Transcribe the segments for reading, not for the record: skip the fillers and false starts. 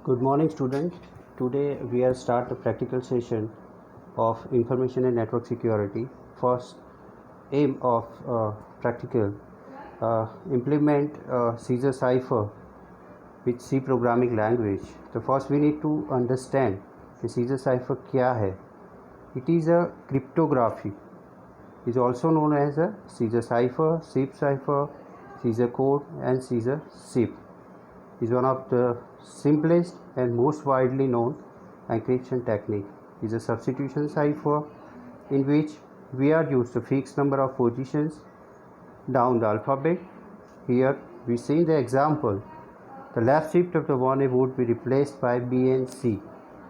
Good morning, students. Today we are start the practical session of information and network security. First aim of practical implement Caesar cipher with C programming language. So first we need to understand the Caesar cipher क्या है. It is a cryptography. It is also known as a Caesar cipher, SIP cipher, Caesar code, and Caesar SIP. Is one of the simplest and most widely known encryption technique. Is a substitution cipher in which we are used a fixed number of positions down the alphabet. Here we see the example. The left shift of the one would be replaced by B and C.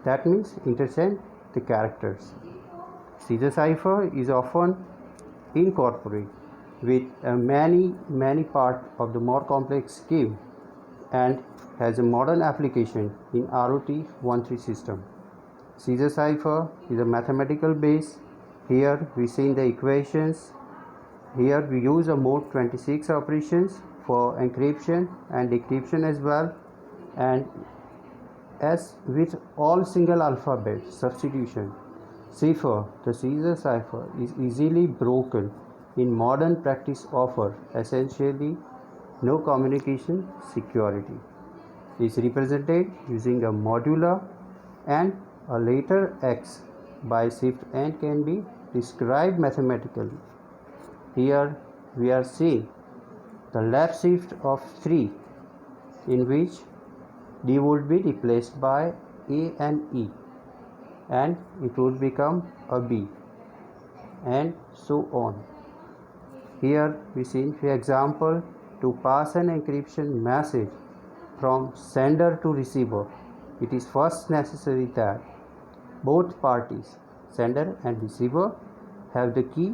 That means interchange the characters. Caesar cipher is often incorporated with many part of the more complex scheme and has a modern application in ROT13 system. Caesar cipher is a mathematical base. Here we see the equations. Here we use a mode 26 operations for encryption and decryption as well. And as with all single alphabet substitution cipher, the Caesar cipher is easily broken in modern practice offer essentially no communication security. Is represented using a modular and a letter X by shift and can be described mathematically. Here we are seeing the left shift of 3 in which D would be replaced by A and E and it would become a B and so on. Here we see for example to pass an encryption message from sender to receiver, it is first necessary that both parties, sender and receiver, have the key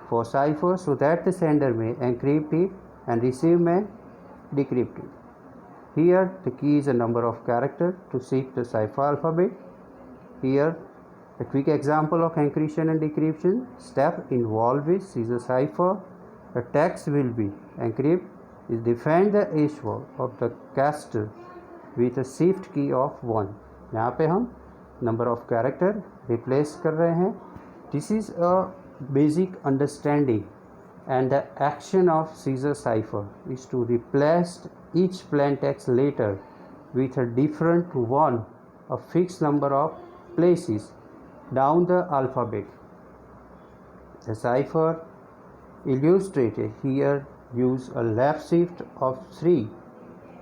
for cipher so that the sender may encrypt it and receiver may decrypt it. Here the key is a number of characters to shift the cipher alphabet. Here a quick example of encryption and decryption step involved with Caesar cipher. The text will be encrypt is define the hash of the caster with a shift key of 1. यहाँ पे हम number of character replace कर रहे हैं. This is a basic understanding and the action of Caesar cipher is to replace each plain text letter with a different one, a fixed number of places down the alphabet. The cipher illustrated here use a left shift of 3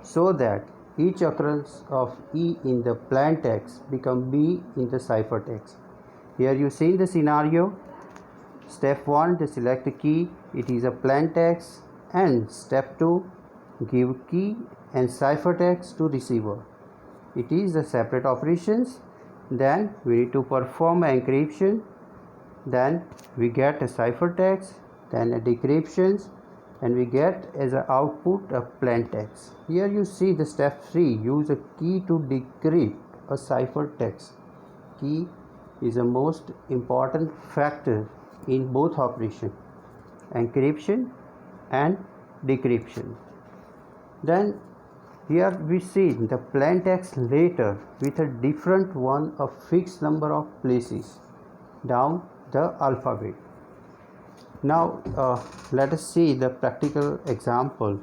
so that each occurrence of E in the plain text become B in the cipher text. Here you see the scenario. Step 1 to select the key, it is a plain text, and step 2 give key and cipher text to receiver. It is the separate operations. Then we need to perform encryption. Then we get a cipher text, then a decryptions, and we get as an output a plain text. Here you see the step 3 use a key to decrypt a cipher text. Key is the most important factor in both operation encryption and decryption. Then here we see the plain text letter with a different one of fixed number of places down the alphabet. Now let us see the practical example.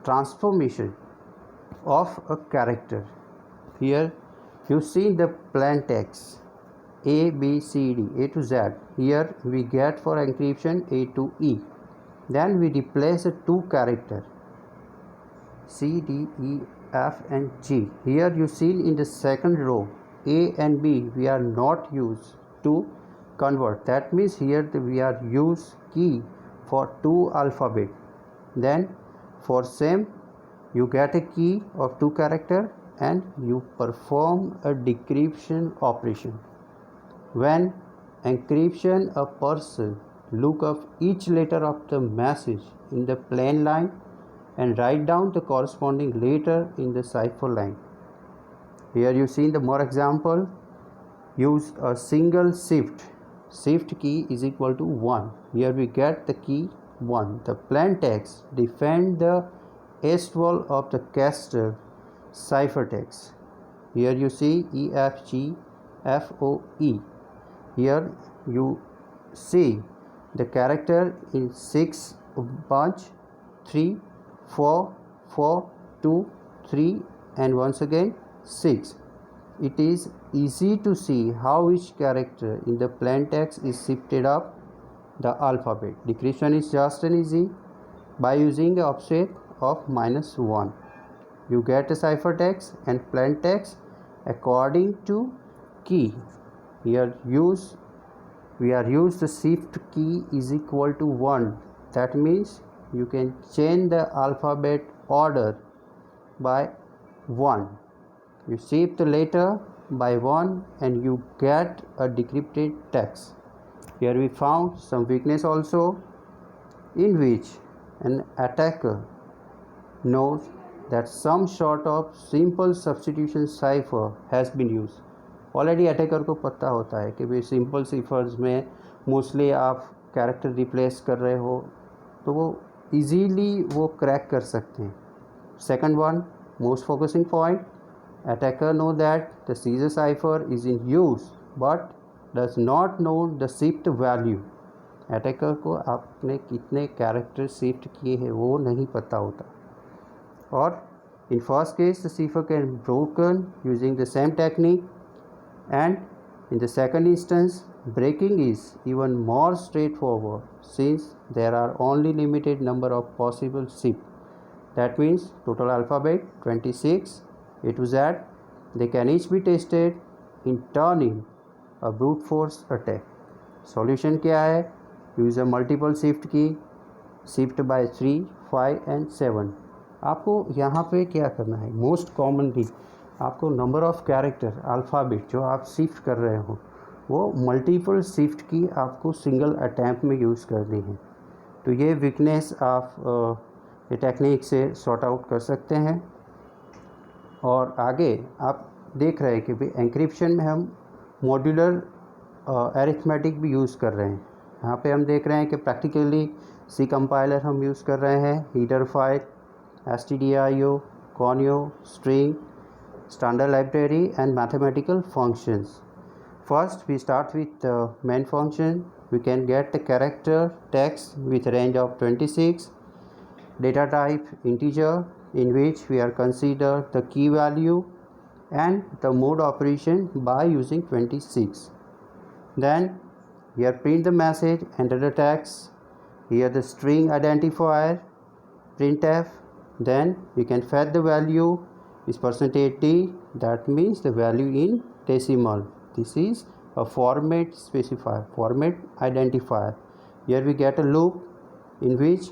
Transformation of a character. Here you see the plain text A, B, C, D, A to Z. Here we get for encryption A to E. Then we replace a 2 character C, D, E, F and G. Here you see in the second row A and B we are not used to convert. That means here we are use key for 2 alphabet. Then for same you get a key of 2 character and you perform a decryption operation. When encryption a person look up each letter of the message in the plain line and write down the corresponding letter in the cipher line. Here you see the more example. Use a single shift key is equal to 1. Here we get the key 1. The plain text defend the east wall of the castle ciphertext. Here you see E, F, G, F, O, E. Here you see the character in 6 bunch, 3, 4, 4, 2, 3 and once again 6. It is easy to see how each character in the plain text is shifted up the alphabet. Decryption is just and easy by using an offset of -1. You get a ciphertext and plain text according to key. Here we are used the shift key is equal to 1. That means you can change the alphabet order by 1. You shift the letter by 1 and you get a decrypted text. Here we found some weakness also, in which an attacker knows that some sort of simple substitution cipher has been used. Already attacker को पता होता है कि भाई simple ciphers में mostly आप character replace कर रहे हो, तो वो इजीली वो क्रैक कर सकते हैं. Second one, most focusing point, attacker know that the Caesar cipher is in use but does not know the shift value. Attacker को आपने कितने कैरेक्टर शिफ्ट किए हैं वो नहीं पता होता. और in first case the cipher can be broken using the same technique, and in the second instance breaking is even more straightforward since there are only limited number of possible shifts. That means total alphabet 26 A to Z. They can each be tested in turning a brute force attack. Solution क्या है? Use a multiple shift key, shift by 3, 5 and 7. आपको यहाँ पे क्या करना है? Most commonly आपको number of character alphabet जो आप शिफ्ट कर रहे हो वो मल्टीपल शिफ्ट की आपको सिंगल अटैम्प्ट में यूज़ करनी है. तो ये वीकनेस आप ये टेक्निक से सॉर्ट आउट कर सकते हैं. और आगे आप देख रहे हैं कि भाई एंक्रिप्शन में हम मॉड्यूलर अरिथमेटिक भी यूज़ कर रहे हैं. यहाँ पे हम देख रहे हैं कि प्रैक्टिकली सी कंपाइलर हम यूज़ कर रहे हैं, header file, stdio, conio, string, standard library and mathematical functions. First we start with the main function. We can get the character text with range of 26, data type integer, in which we are consider the key value and the mode operation by using 26. Then here print the message, enter the text, here the string identifier printf. Then we can fetch the value is %d, that means the value in decimal. This is a format specifier, format identifier. Here we get a loop in which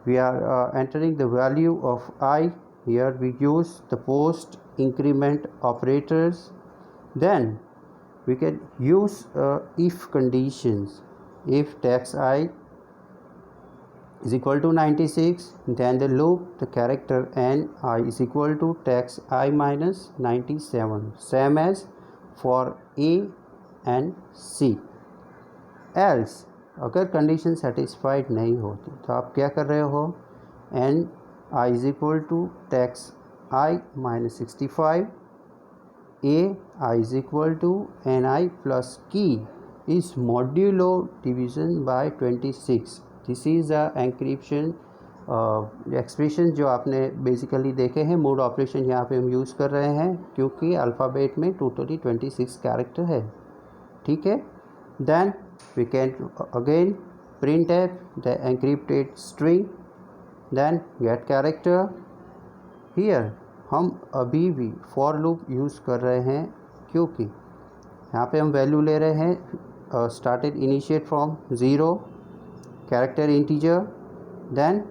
we are entering the value of I. Here we use the post increment operators. Then we can use if conditions. If text I is equal to 96, then the loop the character n I is equal to text I minus 97, same as for A and C. Else अगर condition satisfied नहीं होती तो आप क्या कर रहे हो, N I is equal to text I minus 65, A I is equal to N I plus key is modulo division by 26. This is a encryption expression जो आपने बेसिकली देखे हैं. मोड ऑपरेशन यहाँ पे हम यूज़ कर रहे हैं क्योंकि अल्फ़ाबेट में टोटली 26 कैरेक्टर है. ठीक है. Then we can again printf the encrypted string, then get character. Here हम अभी भी for loop यूज़ कर रहे हैं क्योंकि यहाँ पे हम वैल्यू ले रहे हैं started initiate from 0 character integer. Then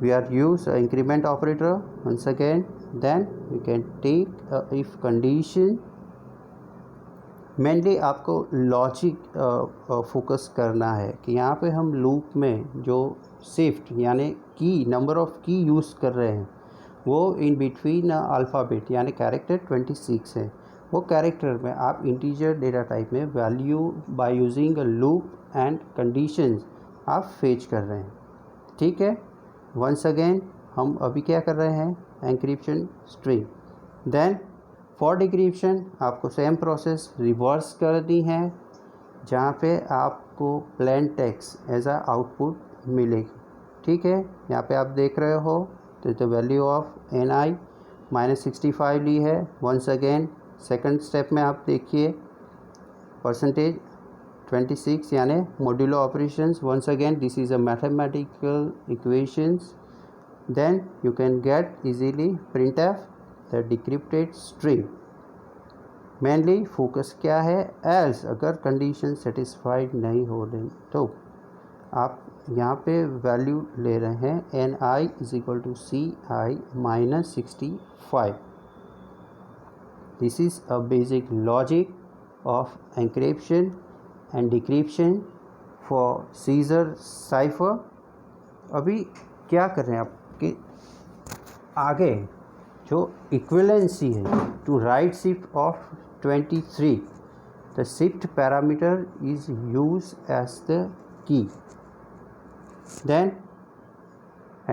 we are use increment operator once again. Then we can take if condition. Mainly आपको लॉजिक फोकस करना है कि यहाँ पे हम लूप में जो शिफ्ट यानी की नंबर ऑफ़ की यूज़ कर रहे हैं वो इन बिटवीन अल्फ़ाबेट यानी कैरेक्टर 26 है. वो कैरेक्टर में आप इंटीजर डेटा टाइप में value by using a loop and conditions आप फेच कर रहे हैं. ठीक है. वंस अगेन हम अभी क्या कर रहे हैं, encryption string. Then for decryption आपको सेम प्रोसेस रिवर्स करनी है, जहाँ पे आपको plain text as a output मिलेगी। ठीक है, यहाँ पे आप देख रहे हो तो द वैल्यू ऑफ NI -65 ली है। वंस अगेन सेकंड स्टेप में आप देखिए परसेंटेज 26 यानी modulo operations. Once again this is a mathematical equations. Then you can get easily printf the decrypted string. Mainly focus क्या है, एल्स अगर कंडीशन सेटिस्फाइड नहीं हो रही तो आप यहाँ पे वैल्यू ले रहे हैं NI = CI -65। This is a basic logic of encryption and decryption for scissor cipher. अभी क्या कर रहे हैं आपके आगे जो इक्विवेलेंसी है to right shift of 23, the shift parameter is use as the key. Then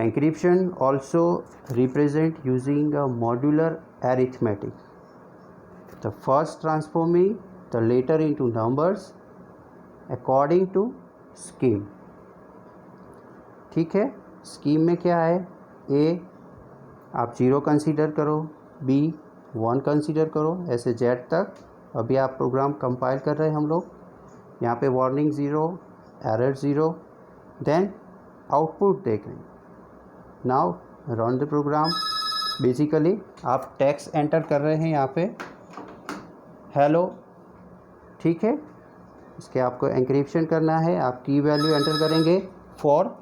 encryption also represent using a modular arithmetic, the first transforming the later into numbers according to scheme। ठीक है, scheme में क्या है, A आप 0 consider करो, B 1 consider करो, ऐसे Z तक। अभी आप प्रोग्राम कंपाइल कर रहे हैं हम लोग, यहाँ पे वार्निंग 0, एरर 0, देन आउटपुट देख रहे हैं। Now run the program. Basically आप टेक्स्ट एंटर कर रहे हैं यहाँ पे हेलो। ठीक है, इसके आपको एंक्रिप्शन करना है, आप की वैल्यू एंटर करेंगे for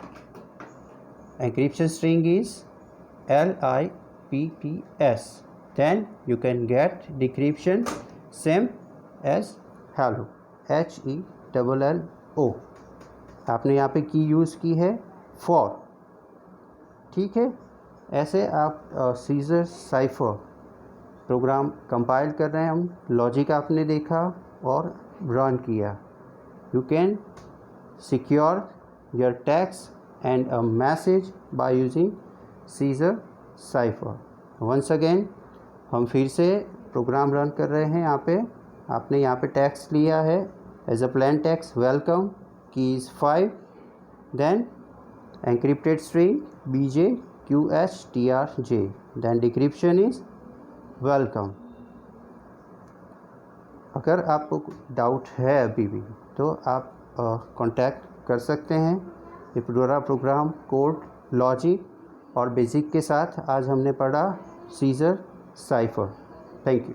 encryption string is LIPPS। Then you can get decryption same as hello HELLO। आपने यहाँ पे की यूज़ की है फॉर। ठीक है, ऐसे आप सीजर साइफर प्रोग्राम कंपाइल कर रहे हैं हम। लॉजिक आपने देखा और रन किया। You can secure your text and a message by using Caesar cipher. Once again हम फिर से प्रोग्राम रन कर रहे हैं। यहाँ पे आपने यहाँ पे टेक्स्ट लिया है as a plain text welcome, key is 5, then encrypted string BJQHTRJ, then decryption is welcome। अगर आपको डाउट है अभी भी तो आप कांटेक्ट कर सकते हैं। ये पूरा प्रोग्राम कोड, लॉजिक और बेसिक के साथ आज हमने पढ़ा सीजर साइफर। Thank you.